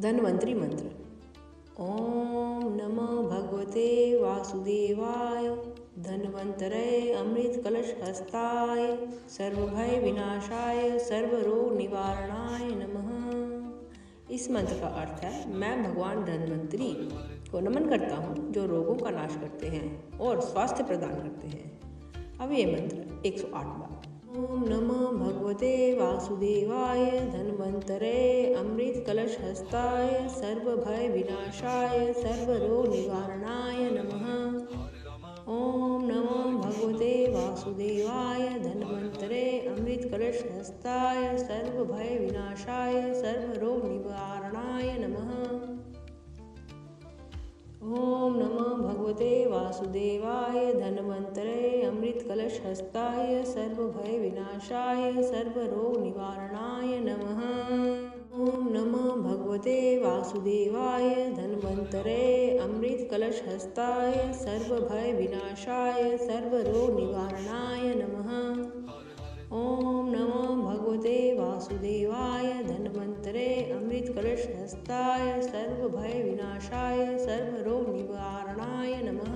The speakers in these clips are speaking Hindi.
धन्वंतरी मंत्र। ओम नमो भगवते वासुदेवाय धन्वंतरे अमृत कलश हस्ताय सर्वभय विनाशाय सर्वरोग निवारणाय नमः। इस मंत्र का अर्थ है, मैं भगवान धन्वंतरी को नमन करता हूँ जो रोगों का नाश करते हैं और स्वास्थ्य प्रदान करते हैं। अब ये मंत्र 108 बार। ओम नमो भगवते वासुदेवाय धन्वंतरे अमृत कलश हस्ताय सर्वभय विनाशाय सर्वरोग निवारणाय नमः। ओम नमो भगवते वासुदेवाय धन्वंतरे अमृत कलश हस्ताय सर्वभय विनाशाय सर्वरोग निवारणाय नमः। ओम नमो भगवते वासुदेवाय धन्वंतरे अमृत कलश हस्ताय सर्वभय विनाशाय सर्वरोग निवारणाय नमः। ओम नमो भगवते वासुदेवाय धन्वंतरे अमृत कलश हस्ताय सर्वभय विनाशाय सर्वरोग निवारणाय नमः। ओम नमो भगवते वासुदेवाय धन्वंतरे अमृत कलश हस्ताय सर्वभय विनाशाय सर्वरोग निवारणाय नमः।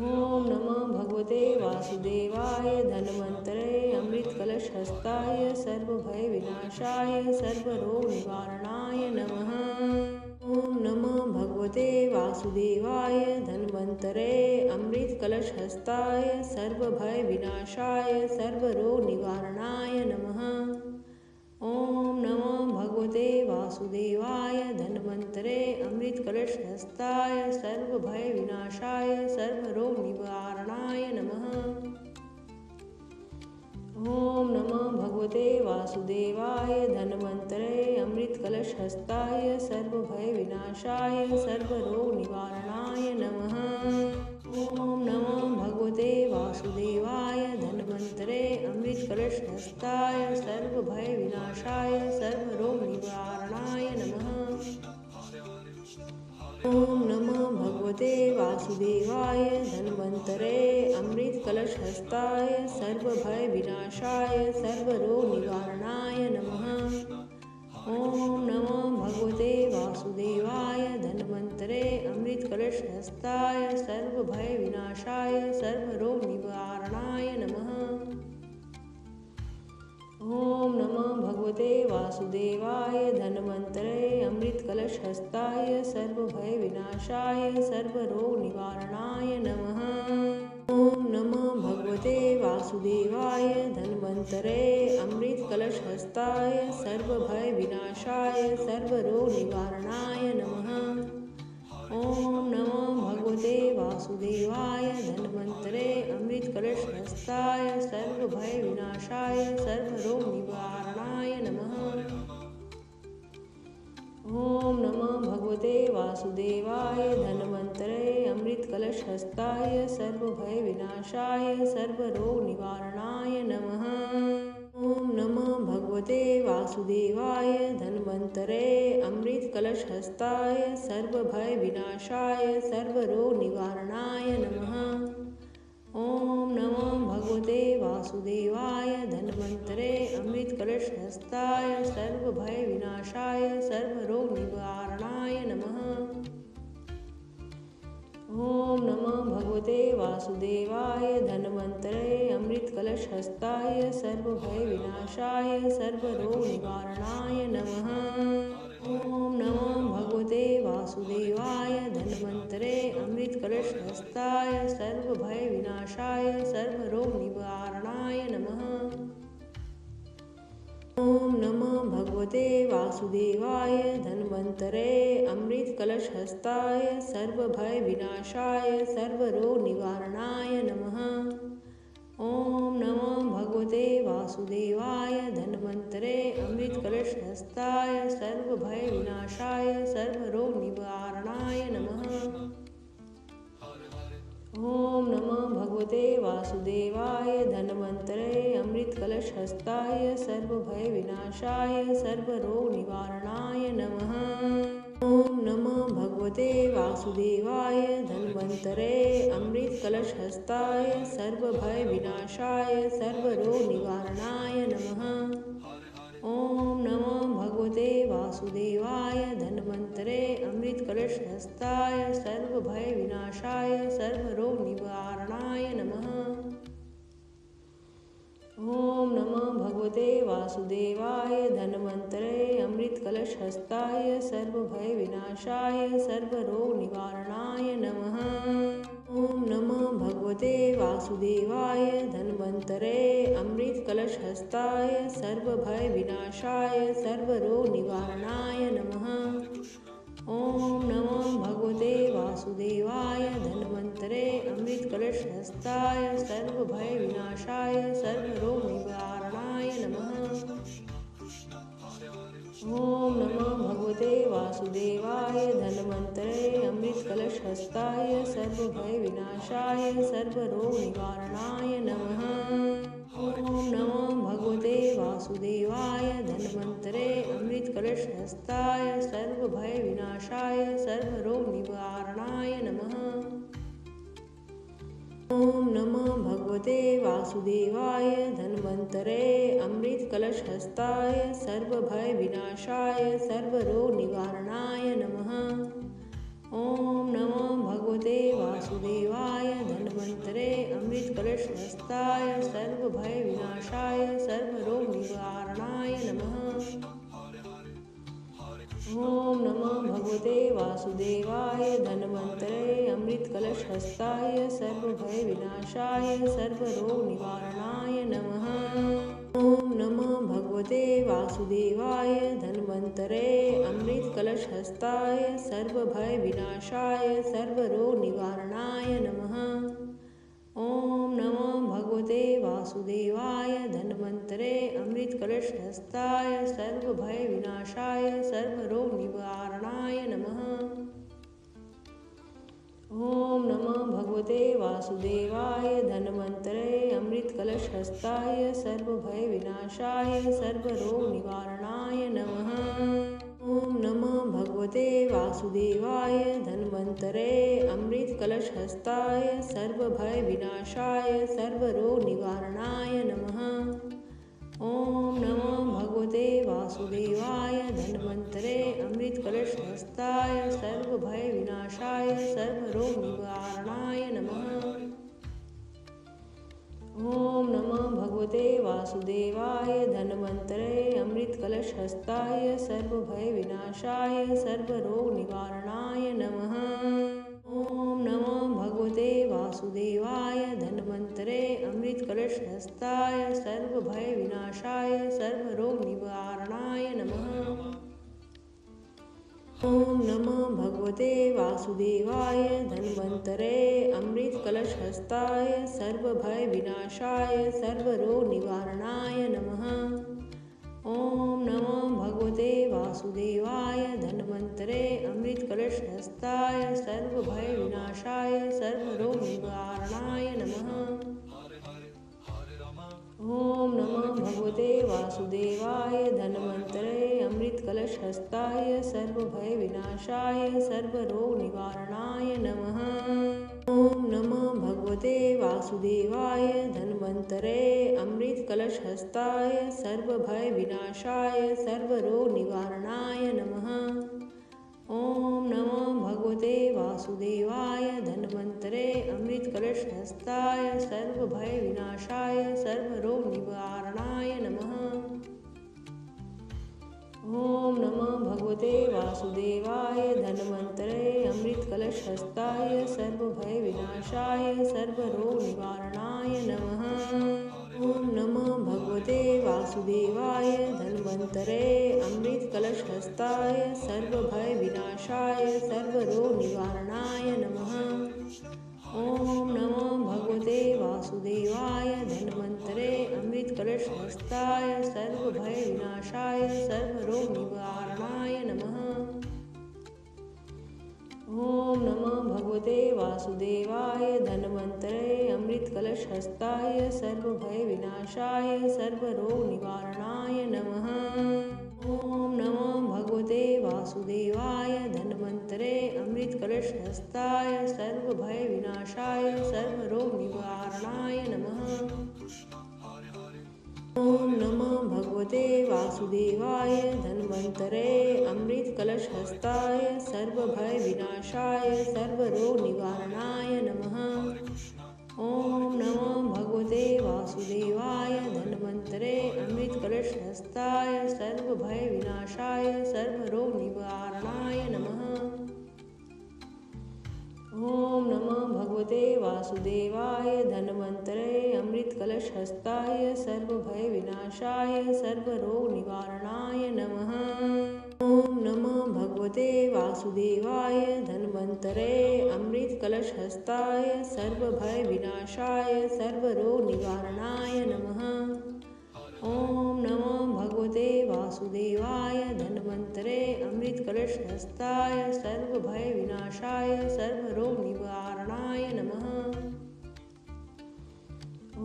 ओम नमो भगवते वासुदेवाय धन्वंतरे अमृत कलश हस्ताय सर्वभय विनाशाय सर्वरोग निवारणाय नमः। ओम नमो भगवते वासुदेवाय धन्वंतरे अमृत कलश हस्ताय सर्वभय विनाशाय सर्वरोग निवारणाय नमः। ओम नमो भगवते वासुदेवाय धन्वंतरे अमृत कलश हस्ताय सर्वभय विनाशाय सर्वरोग निवारणाय नमः। ओम नमो भगवते वासुदेवाय धन्वंतरे अमृत कलश हस्ताय सर्वभय विनाशाय सर्वरोग निवारणाय नमः। ओम नमो भगवते वासुदेवाय धन्वंतरे अमृत कलश हस्ताय सर्वभय विनाशाय सर्वरोग निवारणाय नमः। ओम नमो भगवते वासुदेवाय धन्वंतरे अमृत कलश हस्ताय सर्वभय विनाशाय सर्वरोग निवारणाय नमः। ओम नमो भगवते वासुदेवाय धन्वंतरे अमृत कलश हस्ताय सर्वभय विनाशाय सर्वरोग निवारणाय नमः। ओम नमो भगवते वासुदेवाय धन्वंतरे अमृत कलश हस्ताय सर्वभय विनाशाय सर्वरोग निवारणाय नमः। ओम नमो भगवते वासुदेवाय धन्वंतरे अमृत कलश हस्ताय सर्वभय विनाशाय सर्वरोग निवारणाय नमः। ओम नमो भगवते वासुदेवाय धन्वंतरे अमृत कलश हस्ताय सर्वभय विनाशाय सर्वरोग निवारणाय नमः। ओम नमो भगवते वासुदेवाय धन्वंतरे अमृत कलश हस्ताय सर्वभय विनाशाय सर्वरोग निवारणाय नमः। ओम नमो भगवते वासुदेवाय धन्वंतरे अमृत कलश हस्ताय सर्वभय विनाशाय सर्वरोग निवारणाय नमः। ओम नमो भगवते वासुदेवाय धन्वंतरे अमृत कलश हस्ताय सर्वभय विनाशाय सर्वरोग निवारणाय नमः। ओम नमो भगवते वासुदेवाय धन्वंतरे अमृत कलश हस्ताय सर्वभय विनाशाय सर्वरोग निवारणाय नमः। ओम नमो भगवते वासुदेवाय धन्वंतरे अमृत कलश हस्ताय सर्वभय विनाशाय सर्वरोग निवारणाय नमः। ओम नमो भगवते वासुदेवाय धन्वंतरे अमृत कलश हस्ताय सर्वभय विनाशाय सर्वरोग निवारणाय नमः। ओम नमो भगवते वासुदेवाय धन्वंतरे अमृत कलश हस्ताय सर्वभय विनाशाय सर्वरोग निवारणाय नमः। ओम नमो भगवते वासुदेवाय धन्वंतरे अमृत कलश हस्ताय सर्वभय विनाशाय सर्वरोग निवारणाय नमः। ओम नमो भगवते वासुदेवाय धन्वंतरे अमृत कलश हस्ताय सर्वभय विनाशाय सर्वरोग निवारणाय नमः। ओम नमो भगवते वासुदेवाय धन्वन्तरे अमृतकलशहस्ताय सर्वभयविनाशाय सर्वरोगनिवारणाय नमः। ॐ नमो भगवते वासुदेवाय धन्वन्तरे अमृतकलशहस्ताय सर्वभयविनाशाय सर्वरोगनिवारणाय नमः। ॐ नमो भगवते वासुदेवाय धन्वन्तरे अमृतकलशहस्ताय सर्वभयविनाशाय सर्वरोगनिवारणाय नमः। ॐ नमो भगवते वासुदेवाय धन्वन्तरे अमृतकलशहस्ताय सर्वभयविनाशाय सर्वरोगनिवारणाय नमः। ॐ नमो भगवते वासुदेवाय धन्वन्तरे अमृतकलशहस्ताय सर्वभयविनाशाय सर्वरोगनिवारणाय नमः। ॐ नमो भगवते वासुदेवाय धन्वन्तरे अमृतकलशहस्ताय सर्वभयविनाशाय सर्वरोगनिवारणाय नमः। ॐ नमो भगवते वासुदेवाय धन्वन्तरे अमृतकलशहस्ताय सर्वभयविनाशाय सर्वरोगनिवारणाय नमः। ॐ नमो भगवते वासुदेवाय धन्वन्तरे अमृतकलशहस्ताय सर्वभयविनाशाय सर्वरोगनिवारणाय नमः। ॐ नमो भगवते वासुदेवाय धन्वन्तरे अमृतकलशहस्ताय सर्वभयविनाशाय सर्वरोगनिवारणाय नमः। ॐ नमो भगवते वासुदेवाय धन्वन्तरे अमृतकलशहस्ताय सर्वभयविनाशाय सर्वरोगनिवारणाय नमः। ॐ नमो भगवते वासुदेवाय धन्वन्तरे अमृतकलशहस्ताय सर्वभयविनाशाय सर्वरोगनिवारणाय नमः। ॐ नमो भगवते वासुदेवाय धन्वन्तरे अमृतकलशहस्ताय सर्वभयविनाशाय सर्वरोगनिवारणाय नमः। ॐ नमो भगवते वासुदेवाय धन्वन्तरे अमृतकलशहस्ताय सर्वभयविनाशाय सर्वरोगनिवारणाय नमः। ॐ नमो भगवते वासुदेवाय धन्वन्तरे अमृतकलशहस्ताय सर्वभयविनाशाय सर्वरोगनिवारणाय नमः। ॐ नमो भगवते वासुदेवाय धन्वन्तरे अमृतकलशहस्ताय सर्वभयविनाशाय सर्वरोगनिवारणाय नमः। ॐ नमो भगवते वासुदेवाय धन्वन्तरे अमृतकलशहस्ताय सर्वभयविनाशाय सर्वरोगनिवारणाय नमः। ॐ नमो भगवते वासुदेवाय धन्वन्तरे अमृतकलशहस्ताय सर्वभयविनाशाय सर्वरोगनिवारणाय नमः। ॐ नमो भगवते वासुदेवाय धन्वन्तरे अमृतकलशहस्ताय सर्वभयविनाशाय सर्वरोगनिवारणाय नमः। ॐ नमो भगवते वासुदेवाय धन्वन्तरे अमृतकलशहस्ताय सर्वभयविनाशाय सर्वरोगनिवारणाय नमः। ॐ नमो भगवते वासुदेवाय धन्वन्तरे अमृतकलशहस्ताय सर्वभयविनाशाय सर्वरोगनिवारणाय नमः। ॐ नमो भगवते वासुदेवाय धन्वन्तरे अमृतकलशहस्ताय सर्वभयविनाशाय सर्वरोगनिवारणाय नमः। ॐ नमो भगवते वासुदेवाय धन्वन्तरे अमृतकलशहस्ताय सर्वभयविनाशाय सर्वरोगनिवारणाय नमः। ॐ नमो भगवते वासुदेवाय धन्वन्तरे अमृतकलशहस्ताय सर्वभयविनाशाय सर्वरोगनिवारणाय नमः। ॐ नमो भगवते वासुदेवाय धन्वन्तरे अमृतकलशहस्ताय सर्वभयविनाशाय सर्वरोगनिवारणाय नमः। ॐ नमो भगवते वासुदेवाय धन्वन्तरे अमृतकलशहस्ताय सर्वभयविनाशाय सर्वरोगनिवारणाय नमः। ॐ नमो भगवते वासुदेवाय धन्वन्तरे अमृतकलशहस्ताय सर्वभयविनाशाय सर्वरोगनिवारणाय नमः। ॐ नमो भगवते वासुदेवाय धन्वन्तरे अमृत कलश हस्ताय सर्वभय विनाशाय सर्वरोग निवारणाय नमः। ओम नमो भगवते वासुदेवाय धन्वन्तरे अमृत कलश हस्ताय सर्वभय विनाशाय सर्वरोग निवारणाय नमः। ओम नमो भगवते वासुदेवाय धन्वन्तरे अमृत कलश हस्ताय सर्वभय विनाशाय सर्वरोग निवारणाय नमः। ओम नमो भगवते वासुदेवाय धन्वन्तरे अमृत कलश हस्ताय सर्वभय विनाशाय सर्वरोग निवारणाय नमः। ओम नमो भगवते वासुदेवाय धन्वन्तरे अमृत कलश हस्ताय सर्वभय विनाशाय सर्वरोग निवारणाय नमः।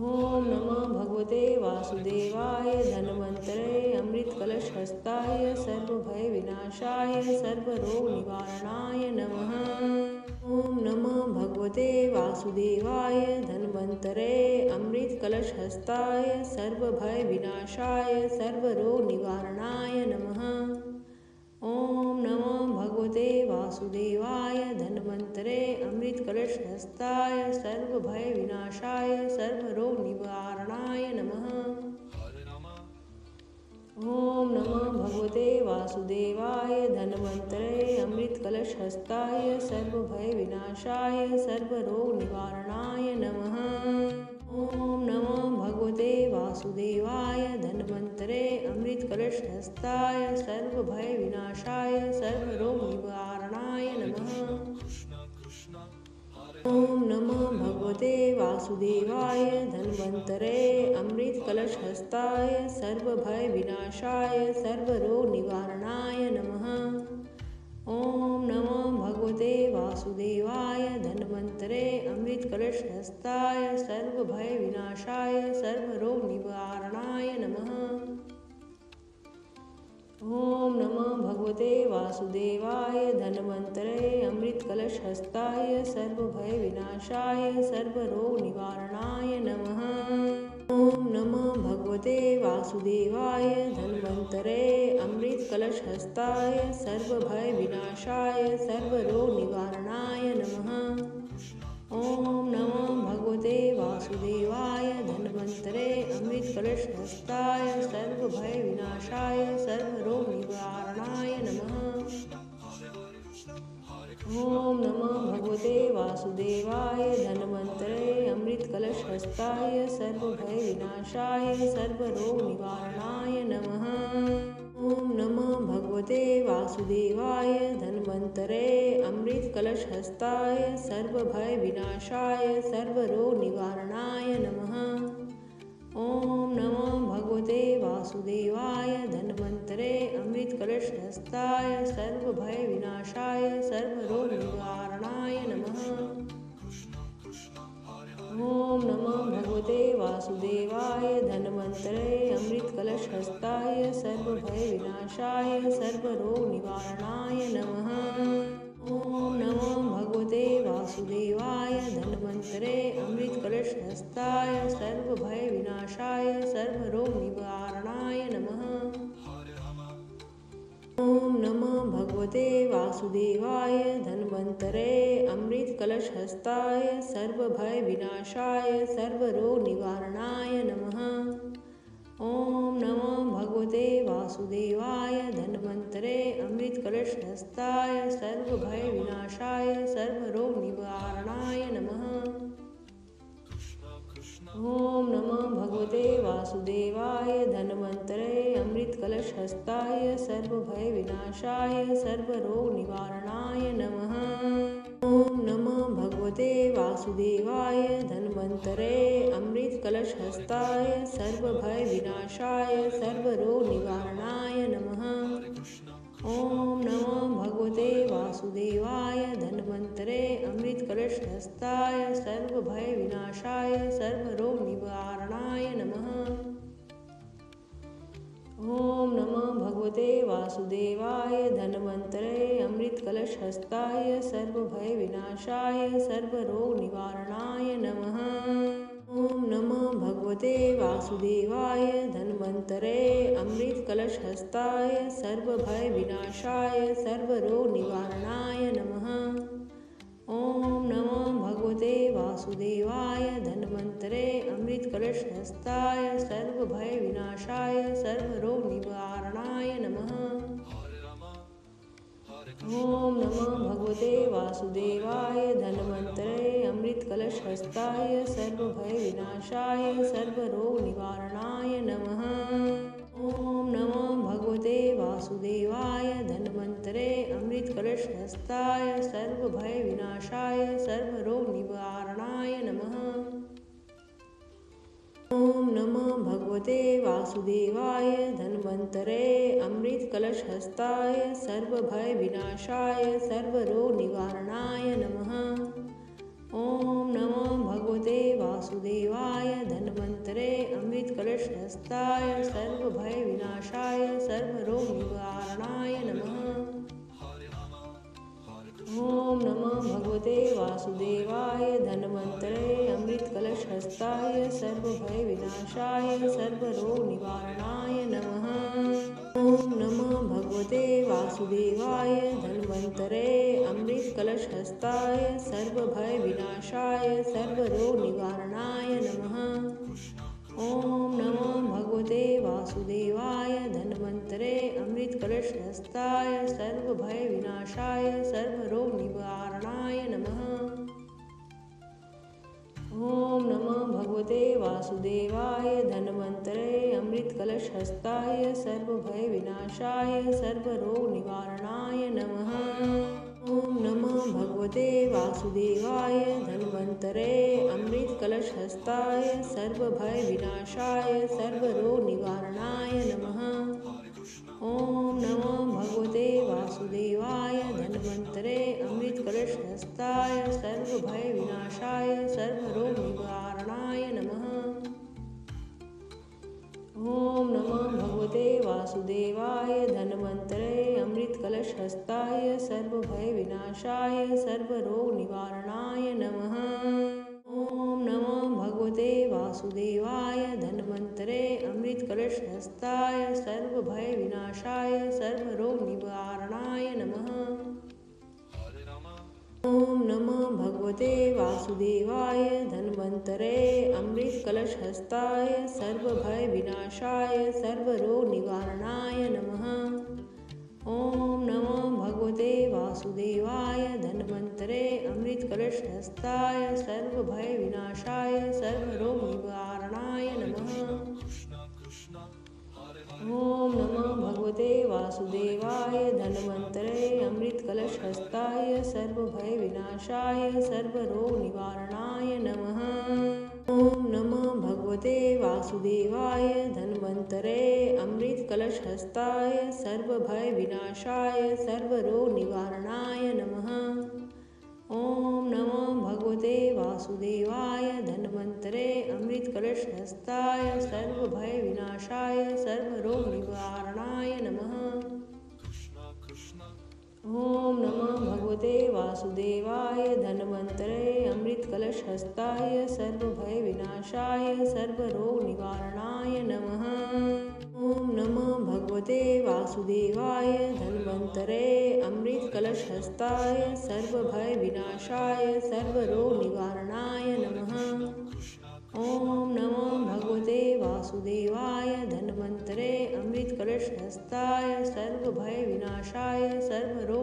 ओम नमो भगवते वासुदेवाय धन्वन्तरे अमृत कलश हस्ताय सर्वभय विनाशाय सर्वरोग निवारणाय नमः। ओम नमो भगवते वासुदेवाय धन्वन्तरे अमृत कलश हस्ताय सर्वभय विनाशाय सर्वरोग निवारणाय नमः। ओम नमो भगवते वासुदेवाय धन्वन्तरे अमृत कलश हस्ताय सर्वभय विनाशाय सर्वरोग निवारणाय नमः। ओम नमो भगवते वासुदेवाय धन्वन्तरे अमृत कलश हस्ताय सर्वभय विनाशाय सर्वरोग निवारणाय नमः। ओम नमो भगवते वासुदेवाय धन्वन्तरे अमृत कलश हस्ताय सर्वभय विनाशाय सर्वरोग निवारणाय नमः। ओम नमो भगवते वासुदेवाय धन्वन्तरे अमृत कलश हस्ताय सर्वभय विनाशाय सर्वरोग निवारणाय नमः। ओम नमो भगवते वासुदेवाय धन्वन्तरे अमृत कलश हस्ताय सर्वभय विनाशाय सर्वरोग निवारणाय नमः। ओम नमो भगवते वासुदेवाय धन्वन्तरे अमृत कलश हस्ताय सर्वभय विनाशाय सर्वरोग निवारणाय नमः। ओम नमो भगवते वासुदेवाय धन्वन्तरे अमृत कलश हस्ताय सर्वभय विनाशाय सर्वरोग निवारणाय नमः। ओम नमो भगवते वासुदेवाय धन्वन्तरे अमृत कलश हस्ताय सर्वभय विनाशाय सर्वरोग निवारणाय नमः। ओम नमो भगवते वासुदेवाय धन्वन्तरे अमृत कलश हस्ताय सर्वभय विनाशाय सर्वरोग निवारणाय नमः। ओम नमो भगवते वासुदेवाय धन्वन्तरे अमृत कलश हस्ताय सर्वभय विनाशाय सर्वरोग निवारणाय नमः। ओम नमो भगवते वासुदेवाय धन्वन्तरे अमृत कलश हस्ताय सर्वभय विनाशाय सर्वरोग निवारणाय नमः। ओम नमो भगवते वासुदेवाय धन्वन्तरे अमृत कलश हस्ताय सर्वभय विनाशाय सर्वरोग निवारणाय नमः। ओम नमो भगवते वासुदेवाय धन्वन्तरे अमृत कलश हस्ताय सर्वभय विनाशाय सर्वरोग निवारणाय नमः। ओम नमो भगवते वासुदेवाय धन्वन्तरे अमृत कलश हस्ताय सर्वभय विनाशाय सर्वरोग निवारणाय नमः। ओम नमो भगवते वासुदेवाय धन्वन्तरे अमृत कलश हस्ताय सर्वभय विनाशाय सर्वरोग निवारणाय नमः। ओम नमो भगवते वासुदेवाय धन्वन्तरे अमृत कलश हस्ताय सर्वभय विनाशाय सर्वरोग निवारणाय नमः। ओम नमो भगवते वासुदेवाय धन्वन्तरे अमृत कलश हस्ताय सर्वभय विनाशाय सर्वरोग निवारणाय नमः। ओम नमो भगवते वासुदेवाय धन्वन्तरे अमृत कलश हस्ताय सर्वभय विनाशाय सर्वरोग निवारणाय नमः। ओम नमो भगवते वासुदेवाय धन्वन्तरे अमृत कलश हस्ताय सर्वभय विनाशाय सर्वरोग निवारणाय नमः। ओम नमो भगवते वासुदेवाय धन्वन्तरे अमृतकलशहस्ताय सर्वभय विनाशाय सर्वरोग निवारणाय नमः। ओम नमो भगवते वासुदेवाय धन्वन्तरे अमृतकलशहस्ताय सर्वभय विनाशाय सर्वरोग निवारणाय नमः। ओम नमो भगवते वासुदेवाय धन्वन्तरे अमृतकलशहस्ताय सर्वभय विनाशाय सर्वरोग निवारणाय नमः। ओम नमो भगवते वासुदेवाय धन्वन्तरे अमृतकलशहस्ताय सर्वभय विनाशाय सर्वरोग निवारणाय नमः। ओम नमो भगवते वासुदेवाय धन्वन्तरे अमृतकलशहस्ताय सर्वभय विनाशाय सर्वरोग निवारणाय नमः। ओम नमो भगवते वासुदेवाय धन्वन्तरे अमृतकलशहस्ताय सर्वभय विनाशाय सर्वरोग निवारणाय नमः। ओम नमो भगवते वासुदेवाय धन्वन्तरे अमृतकलशहस्ताय सर्वभय विनाशाय सर्वरोग निवारणाय नमः। ओम नमो भगवते वासुदेवाय धन्वन्तरे अमृतकलशहस्ताय सर्वभय विनाशाय सर्वरोग निवारणाय नमः। ओम नमो भगवते वासुदेवाय धन्वन्तरे अमृतकलशहस्ताय सर्वभय विनाशाय सर्वरोग निवारणाय नमः। ओम नमो भगवते वासुदेवाय धन्वन्तरे अमृतकलशहस्ताय सर्वभय विनाशाय सर्वरोग निवारणाय नमः। ओम नमो भगवते वासुदेवाय धन्वन्तरे अमृतकलशहस्ताय सर्वभय विनाशाय सर्वरोग निवारणाय नमः। ओम नमो भगवते वासुदेवाय धन्वन्तरे अमृतकलशहस्ताय सर्वभय विनाशाय सर्वरोग निवारणाय नमः। ओम नमो भगवते वासुदेवाय धन्वन्तरे अमृतकलशहस्ताय सर्वभय विनाशाय सर्वरोग निवारणाय नमः। ओम नमो भगवते वासुदेवाय धन्वन्तरे अमृतकलशहस्ताय सर्वभय विनाशाय सर्वरोग निवारणाय नमः। ओम नमो भगवते वासुदेवाय धन्वन्तरे अमृतकलशहस्ताय सर्वभय विनाशाय सर्वरोग निवारणाय नमः। ओम नमो भगवते वासुदेवाय धन्वन्तरे अमृतकलशहस्ताय सर्वभय विनाशाय सर्वरोग निवारणाय नमः। ओम नमो भगवते वासुदेवाय धन्वन्तरे अमृतकलशहस्ताय सर्वभय विनाशाय सर्वरोग निवारणाय नमः। ओम नमो भगवते वासुदेवाय धन्वन्तरे अमृतकलशहस्ताय सर्वभय विनाशाय सर्वरोग निवारणाय नमः। ओम नमो भगवते वासुदेवाय धन्वन्तरे अमृतकलशहस्ताय सर्वभय विनाशाय सर्वरोग निवारणाय नमः। ओम नमो भगवते वासुदेवाय धन्वन्तरे अमृतकलशहस्ताय सर्वभय विनाशाय सर्वरोग निवारणाय नमः। ओम नमो भगवते वासुदेवाय धन्वन्तरे अमृतकलशहस्ताय सर्वभय विनाशाय सर्वरोग निवारणाय नमः। ओम नमो भगवते वासुदेवाय धन्वन्तरे अमृतकलशहस्ताय सर्वभय विनाशाय सर्वरोग